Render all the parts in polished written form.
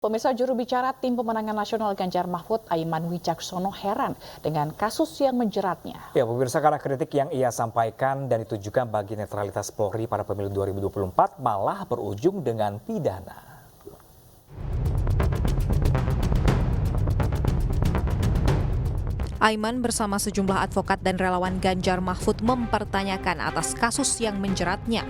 Pemirsa, juru bicara Tim Pemenangan Nasional Ganjar Mahfud, Aiman Wicaksono, heran dengan kasus yang menjeratnya. Ya, pemirsa, karena kritik yang ia sampaikan dan ditujukan bagi netralitas Polri pada pemilu 2024 malah berujung dengan pidana. Aiman bersama sejumlah advokat dan relawan Ganjar Mahfud mempertanyakan atas kasus yang menjeratnya.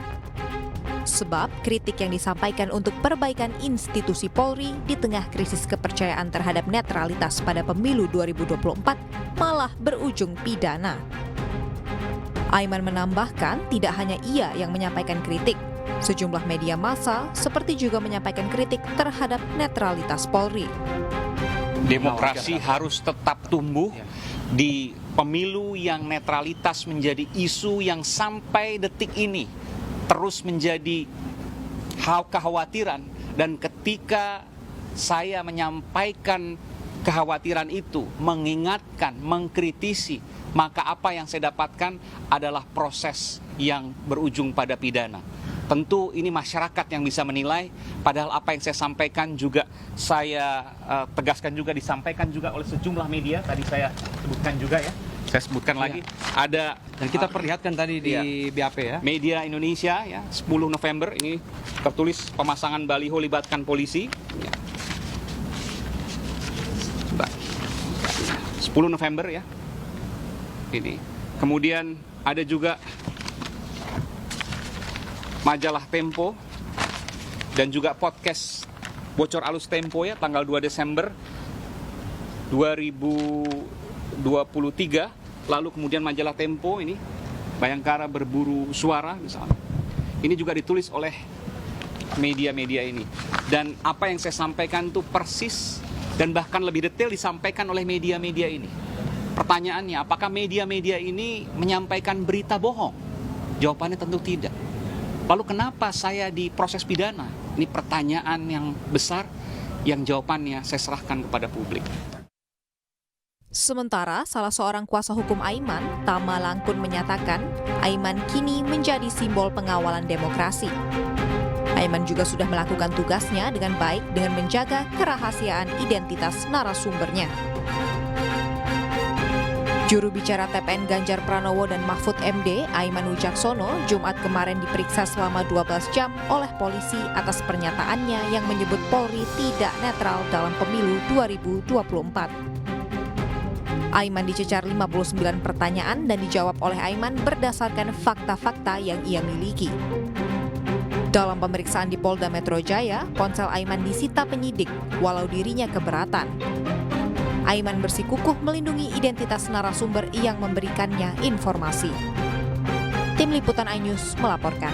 Sebab kritik yang disampaikan untuk perbaikan institusi Polri di tengah krisis kepercayaan terhadap netralitas pada pemilu 2024 malah berujung pidana. Aiman menambahkan tidak hanya ia yang menyampaikan kritik. Sejumlah media massa seperti juga menyampaikan kritik terhadap netralitas Polri. Demokrasi harus tetap tumbuh di pemilu yang netralitas menjadi isu yang sampai detik ini terus menjadi hal kekhawatiran, dan ketika saya menyampaikan kekhawatiran itu, mengingatkan, mengkritisi, maka apa yang saya dapatkan adalah proses yang berujung pada pidana. Tentu ini masyarakat yang bisa menilai, padahal apa yang saya sampaikan juga saya tegaskan juga, disampaikan juga oleh sejumlah media, tadi saya sebutkan juga ya. Saya sebutkan lagi, ada dan kita perlihatkan tadi di BAP ya. Media Indonesia ya, 10 November ini tertulis pemasangan baliho libatkan polisi. Ya. 10 November ya. Ini. Kemudian ada juga majalah Tempo dan juga podcast Bocor Alus Tempo ya, tanggal 2 Desember 2023. Lalu kemudian majalah Tempo ini, Bayangkara Berburu Suara misalnya. Ini juga ditulis oleh media-media ini. Dan apa yang saya sampaikan itu persis dan bahkan lebih detail disampaikan oleh media-media ini. Pertanyaannya, apakah media-media ini menyampaikan berita bohong? Jawabannya tentu tidak. Lalu kenapa saya diproses pidana? Ini pertanyaan yang besar yang jawabannya saya serahkan kepada publik. Sementara salah seorang kuasa hukum Aiman, Tama Langkun, menyatakan Aiman kini menjadi simbol pengawalan demokrasi. Aiman juga sudah melakukan tugasnya dengan baik dengan menjaga kerahasiaan identitas narasumbernya. Juru bicara TPN Ganjar Pranowo dan Mahfud MD, Aiman Wicaksono, Jumat kemarin diperiksa selama 12 jam oleh polisi atas pernyataannya yang menyebut Polri tidak netral dalam pemilu 2024. Aiman dicecar 59 pertanyaan dan dijawab oleh Aiman berdasarkan fakta-fakta yang ia miliki. Dalam pemeriksaan di Polda Metro Jaya, ponsel Aiman disita penyidik, walau dirinya keberatan. Aiman bersikukuh melindungi identitas narasumber yang memberikannya informasi. Tim Liputan iNews melaporkan.